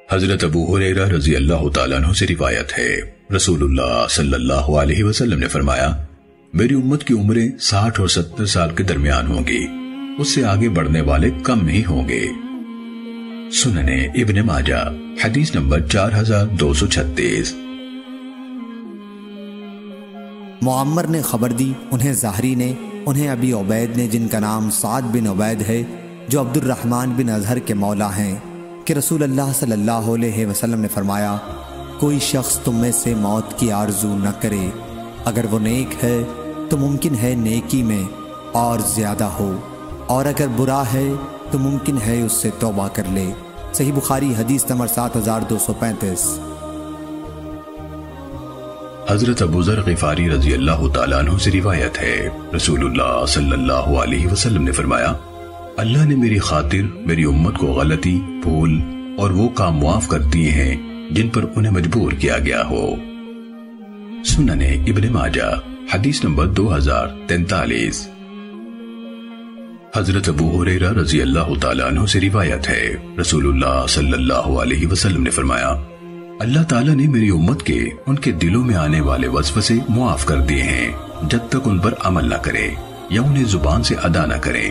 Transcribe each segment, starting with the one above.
حضرت ابو ہریرہ رضی اللہ تعالیٰ عنہ سے روایت ہے، رسول اللہ صلی اللہ علیہ وسلم نے فرمایا، میری امت کی عمریں 60 اور 70 سال کے درمیان ہوں گی، اس سے آگے بڑھنے والے کم ہی ہوں گے۔ سننے ابن ماجہ حدیث نمبر 4236۔ معمر نے خبر دی، انہیں زہری نے، انہیں ابی عبید نے جن کا نام سعد بن عبید ہے، جو عبد الرحمن بن اظہر کے مولا ہیں، کہ رسول اللہ صلی اللہ علیہ وسلم نے فرمایا، کوئی شخص تم میں سے موت کی آرزو نہ کرے، اگر وہ نیک ہے تو ممکن ہے نیکی میں اور زیادہ ہو، اور اگر برا ہے تو ممکن ہے اس سے توبہ کر لے۔ صحیح بخاری حدیث نمبر 7235۔ حضرت ابو ذر غفاری رضی اللہ تعالیٰ عنہ سے روایت ہے، رسول اللہ صلی اللہ علیہ وسلم نے فرمایا، اللہ نے میری خاطر میری امت کو غلطی، بھول اور وہ کام معاف کر دیے ہیں جن پر انہیں مجبور کیا گیا ہو۔ سننے ابن ماجہ حدیث نمبر 2043۔ حضرت ابو ہریرہ رضی اللہ تعالیٰ عنہ سے روایت ہے، رسول اللہ صلی اللہ علیہ وسلم نے فرمایا، اللہ تعالیٰ نے میری امت کے ان کے دلوں میں آنے والے وسوسے معاف کر دیے ہیں جب تک ان پر عمل نہ کرے یا انہیں زبان سے ادا نہ کرے،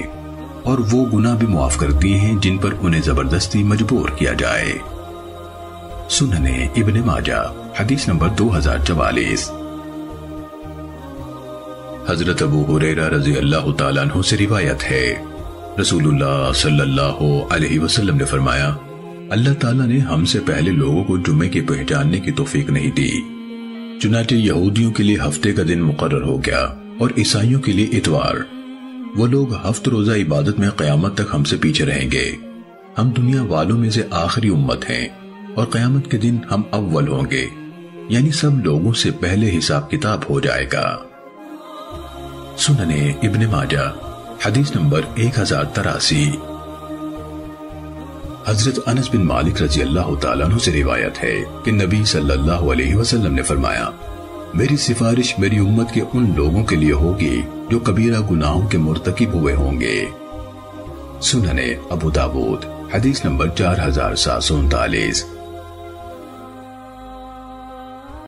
اور وہ گناہ بھی معاف کر دیے ہیں جن پر انہیں زبردستی مجبور کیا جائے۔ سننے ابن ماجہ حدیث نمبر 2044۔ حضرت ابو ہریرہ رضی اللہ تعالیٰ عنہ سے روایت ہے، رسول اللہ صلی اللہ علیہ وسلم نے فرمایا، اللہ تعالیٰ نے ہم سے پہلے لوگوں کو جمعے کی پہچاننے کی توفیق نہیں دی، چنانچہ یہودیوں کے لیے ہفتے کا دن مقرر ہو گیا اور عیسائیوں کے لیے اتوار۔ وہ لوگ ہفت روزہ عبادت میں قیامت تک ہم سے پیچھے رہیں گے، ہم دنیا والوں میں سے آخری امت ہیں اور قیامت کے دن ہم اول ہوں گے، یعنی سب لوگوں سے پہلے حساب کتاب ہو جائے گا۔ سننے ابن ماجہ حدیث نمبر 1083۔ حضرت انس بن مالک رضی اللہ تعالیٰ عنہ سے روایت ہے کہ نبی صلی اللہ علیہ وسلم نے فرمایا، میری سفارش میری امت کے ان لوگوں کے لیے ہوگی جو کبیرہ گناہوں کے مرتکب ہوئے ہوں گے۔ سننے ابو داود حدیث نمبر 4739۔